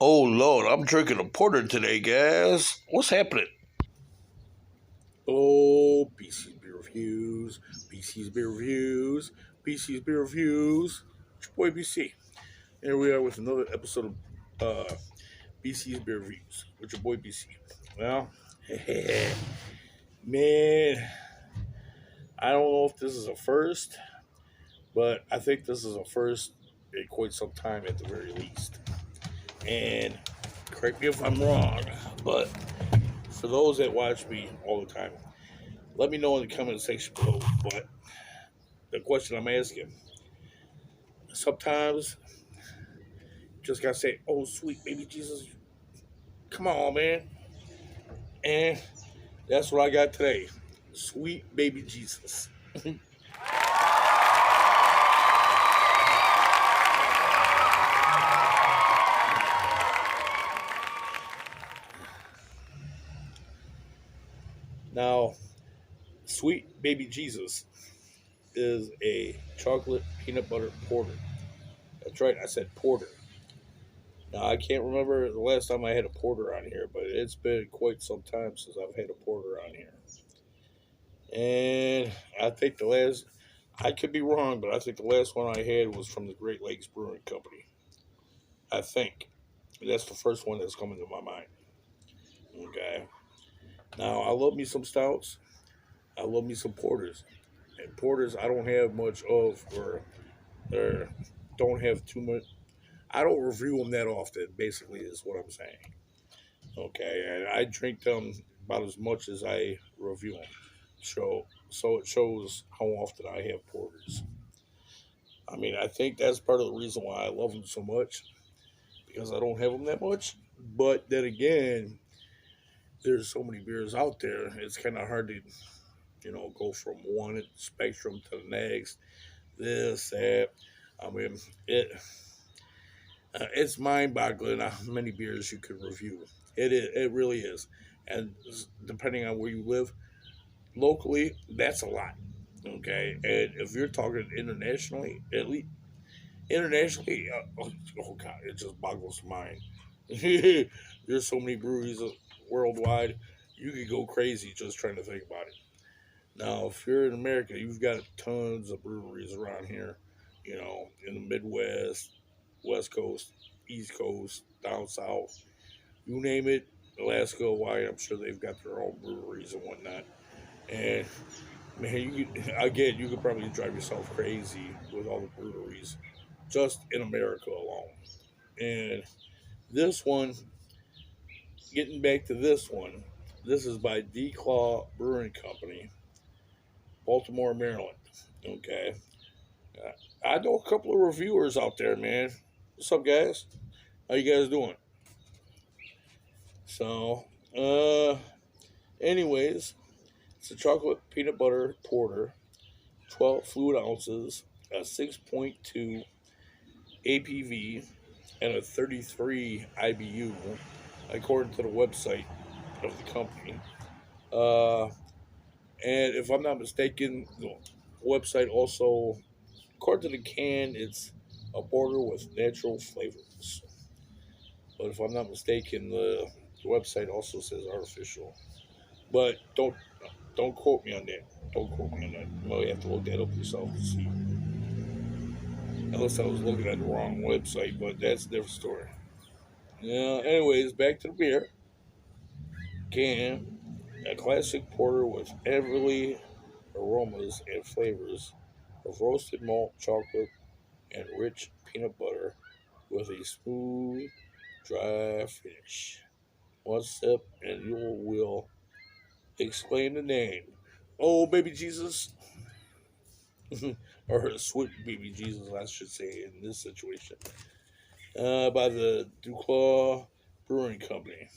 Oh Lord, I'm drinking a porter today, guys. What's happening? Oh, BC's Beer Reviews, BC's Beer Reviews, BC's Beer Reviews. It's your boy BC. Here we are with another episode of BC's Beer Reviews with your boy BC. Well, man, I don't know if this is a first, but I think this is a first in quite some time at the very least. And correct me if I'm wrong, but for those that watch me all the time, let me know in the comment section below. But the question I'm asking, sometimes you just gotta say, "Oh, sweet baby Jesus, come on, man," and that's what I got today. Sweet baby Jesus. Now, sweet baby Jesus is a chocolate peanut butter porter. That's right, I said porter. Now, I can't remember the last time I had a porter on here, but it's been quite some time since I've had a porter on here. And I think I could be wrong, but I think the last one I had was from the Great Lakes Brewing Company. I think. That's the first one that's coming to my mind. Okay. Now, I love me some stouts. I love me some porters. And porters, I don't have much of, or don't have too much. I don't review them that often, basically, is what I'm saying. Okay. And I drink them about as much as I review them. So it shows how often I have porters. I mean, I think that's part of the reason why I love them so much because I don't have them that much. But then again, there's so many beers out there. It's kind of hard to, go from one spectrum to the next. This, that. I mean, it's mind-boggling how many beers you can review. It really is, and depending on where you live, locally, that's a lot. Okay, and if you're talking internationally, at least internationally, oh god, it just boggles the mind. There's so many breweries worldwide, you could go crazy just trying to think about it. Now, if you're in America, you've got tons of breweries around here, in the Midwest, West Coast, East Coast, down South, you name it, Alaska, Hawaii, I'm sure they've got their own breweries and whatnot. And man, you could probably drive yourself crazy with all the breweries just in America alone. And this one, getting back to this one, this is by DuClaw Brewing Company, Baltimore, Maryland. Okay. Uh, I know a couple of reviewers out there, man. What's up, guys? How you guys doing? So, anyways, it's a chocolate peanut butter porter, 12 fluid ounces, a 6.2 APV, and a 33 IBU, according to the website of the company. Uh, and if I'm not mistaken, the website also, according to the can, it's a porter with natural flavors. But if I'm not mistaken, the website also says artificial. But don't quote me on that. Don't quote me on that. You might have to look that up yourself to see. Unless I was looking at the wrong website, but that's a different story. Yeah. Anyways, back to the beer. Can a classic porter with heavily aromas and flavors of roasted malt chocolate and rich peanut butter with a smooth, dry finish. One sip and you will exclaim the name. Oh, baby Jesus. Or sweet baby Jesus, I should say, in this situation. By the DuClaw Brewing Company.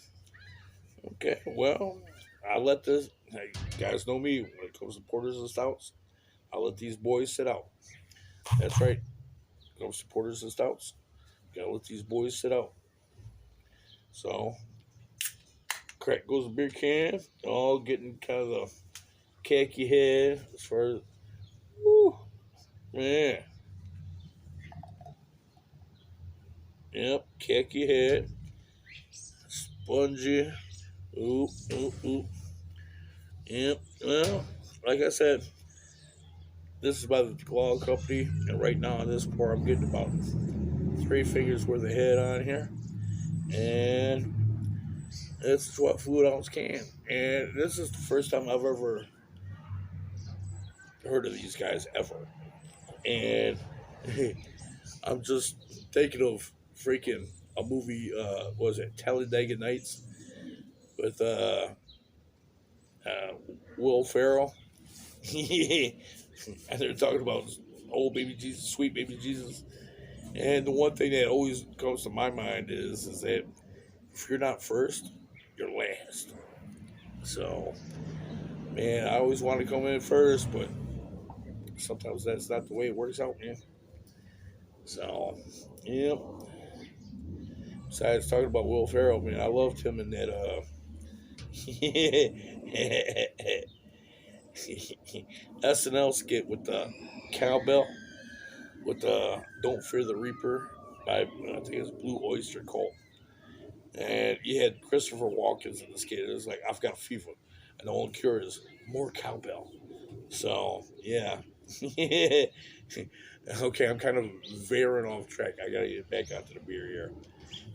Okay, well, I let this. Hey, you guys know me when it comes to porters and stouts. I let these boys sit out. That's right. When it comes to porters and stouts, gotta let these boys sit out. So, crack goes the beer can. All getting kind of the khaki head as far as. Woo, man. Yep, khaki head. spongy. Ooh, ooh, ooh. Yep. Well, like I said, this is by the DuClaw company, and right now on this pour, I'm getting about 3 fingers worth of head on here, and this is what fluid ounce can. And this is the first time I've ever heard of these guys ever, and I'm just thinking of freaking a movie. Was it Talladega Nights with uh, Will Ferrell? And they're talking about old baby Jesus, sweet baby Jesus. And the one thing that always comes to my mind is that if you're not first, you're last. So, man, I always want to come in first, but sometimes that's not the way it works out, man. So, yeah. Besides talking about Will Ferrell, man, I loved him in that SNL skit with the cowbell with the "Don't Fear the Reaper" by I think it's Blue Oyster Cult, and you had Christopher Walken's in the skit. It was like, "I've got a fever, and the only cure is more cowbell." So yeah. Okay, I'm kind of veering off track. I gotta get back onto the beer here.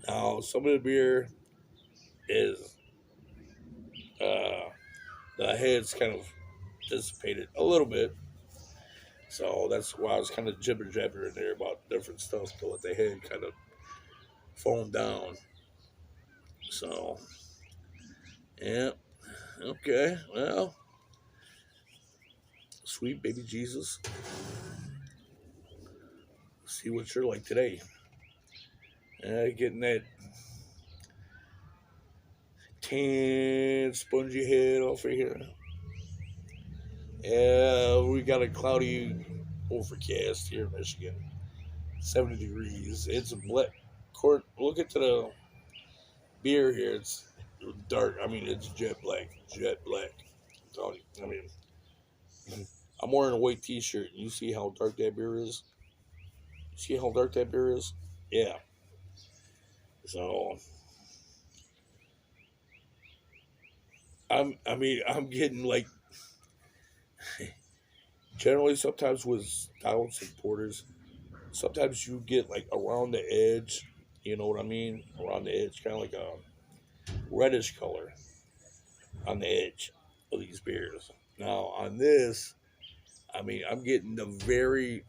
Now, some of the beer is uh, the head's kind of dissipated a little bit, so that's why I was kind of jibber jabbering there about different stuff to let the head kind of foam down. So yeah, okay, well, sweet baby Jesus, see what you're like today. Getting that tan spongy head off of here. Yeah, we got a cloudy overcast here in Michigan. 70 degrees. It's a black. Look at the beer here. It's dark. I mean, it's jet black. Jet black. I mean, I'm wearing a white T-shirt. You see how dark that beer is? See how dark that beer is? Yeah. So I'm getting like generally sometimes with stouts and porters, sometimes you get like around the edge. You know what I mean? Around the edge, kind of like a reddish color on the edge of these beers. Now on this, I mean, I'm getting the very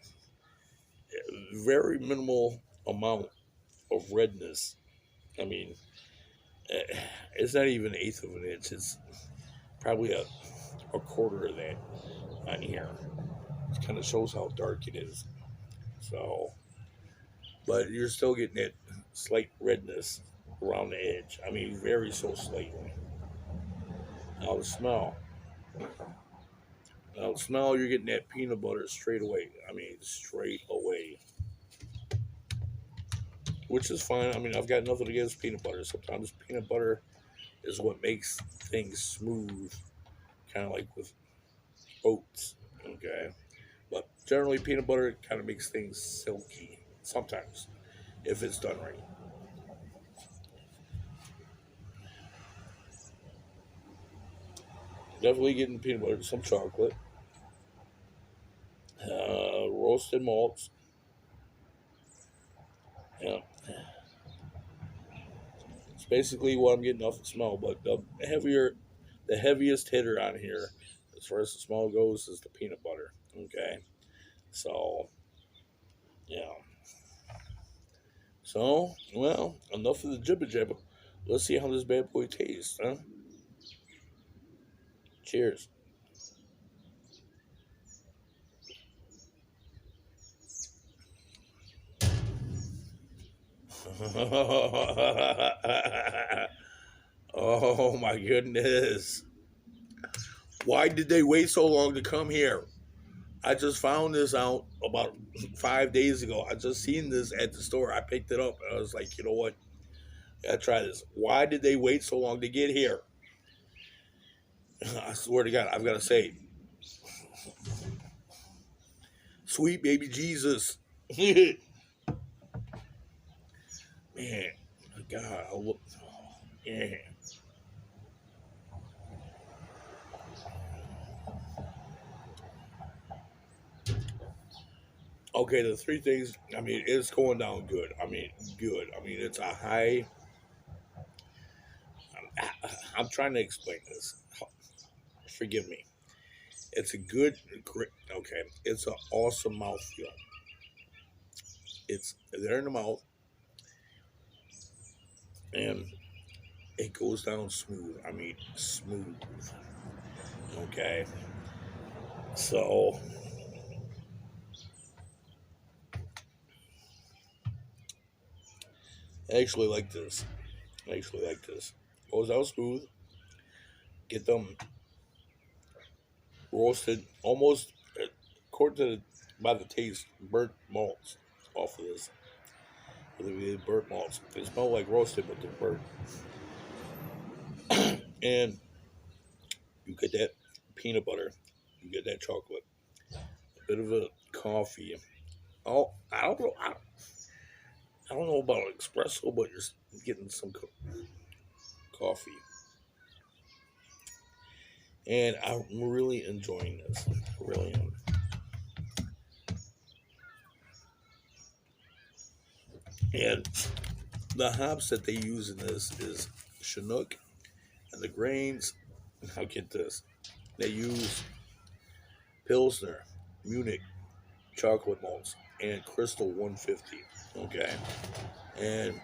minimal amount of redness. I mean, it's not even an eighth of an inch. It's probably a quarter of that on here. It kind of shows how dark it is. So, but you're still getting that slight redness around the edge. I mean, very so slightly. Now the smell. Now the smell, you're getting that peanut butter straight away. I mean, straight away. Which is fine. I mean, I've got nothing against peanut butter. Sometimes peanut butter is what makes things smooth, kind of like with oats. Okay, but generally peanut butter kind of makes things silky. Sometimes, if it's done right. Definitely getting peanut butter, some chocolate, roasted malts. Yeah, it's basically what I'm getting off the smell. But the heaviest hitter on here, as far as the smell goes, is the peanut butter. Okay, so yeah. So, well, enough of the jibber jabber. Let's see how this bad boy tastes, huh? Cheers. Oh my goodness. Why did they wait so long to come here? I just found this out about 5 days ago. I just seen this at the store. I picked it up and I was like, you know what? I gotta try this. Why did they wait so long to get here? I swear to God, I've got to say, sweet baby Jesus. Man, God, Yeah. Okay, the three things. I mean, it's going down good. I mean, good. I mean, it's a high. I'm trying to explain this. Forgive me. It's a good, great. Okay, it's an awesome mouthfeel. It's there in the mouth, and it goes down smooth. I mean, smooth. Okay, so I actually like this. I actually like this. Goes out smooth. Get them roasted almost according to by the taste, burnt malts off of this. The burnt malts. They smell like roasted, but they're burnt. And you get that peanut butter. You get that chocolate. A bit of a coffee. Oh, I don't know about espresso, but you're getting some coffee. And I'm really enjoying this. I really am. And the hops that they use in this is Chinook, and the grains. Now get this. They use Pilsner, Munich, chocolate malts, and Crystal 150. Okay, and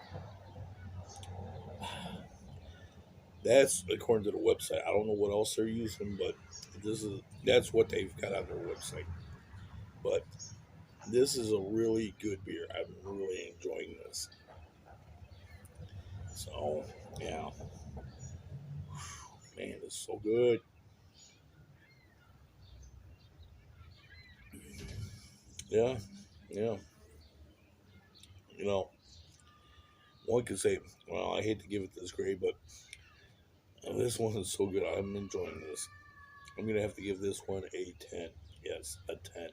that's according to the website. I don't know what else they're using, but that's what they've got on their website. But this is a really good beer. I'm really enjoying this. So yeah, man, it's so good. Yeah, yeah. You know, one could say, well, I hate to give it this grade, but this one is so good. I'm enjoying this. I'm gonna have to give this one a 10. Yes, a 10.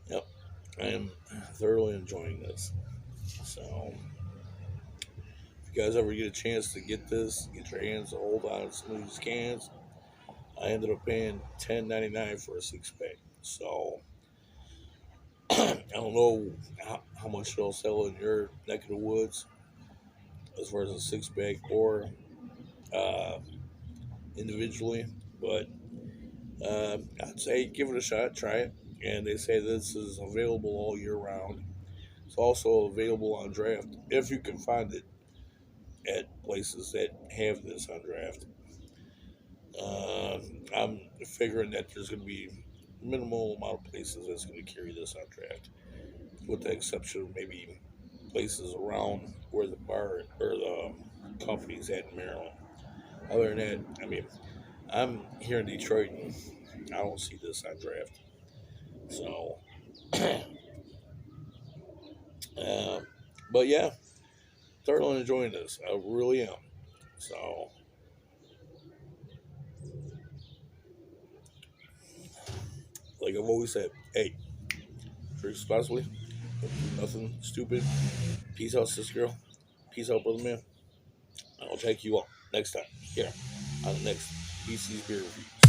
Yep, I am thoroughly enjoying this. So, if you guys ever get a chance to get this, get your hands hold on some of these cans. I ended up paying $10.99 for a 6 pack. So, I don't know how much they'll sell in your neck of the woods as far as a 6 pack or uh, individually, but I'd say give it a shot, try it. And they say this is available all year round. It's also available on draft if you can find it at places that have this on draft. Uh, I'm figuring that there's going to be minimal amount of places that's going to carry this on draft, with the exception of maybe places around where the bar or the company's at in Maryland. Other than that, I mean, I'm here in Detroit and I don't see this on draft. So, uh, but yeah, thoroughly enjoying this. I really am. So, like I've always said, hey, drink responsibly, nothing stupid. Peace out, sister girl. Peace out, brother man. I'll check you out next time here on the next BC's Beer Reviews.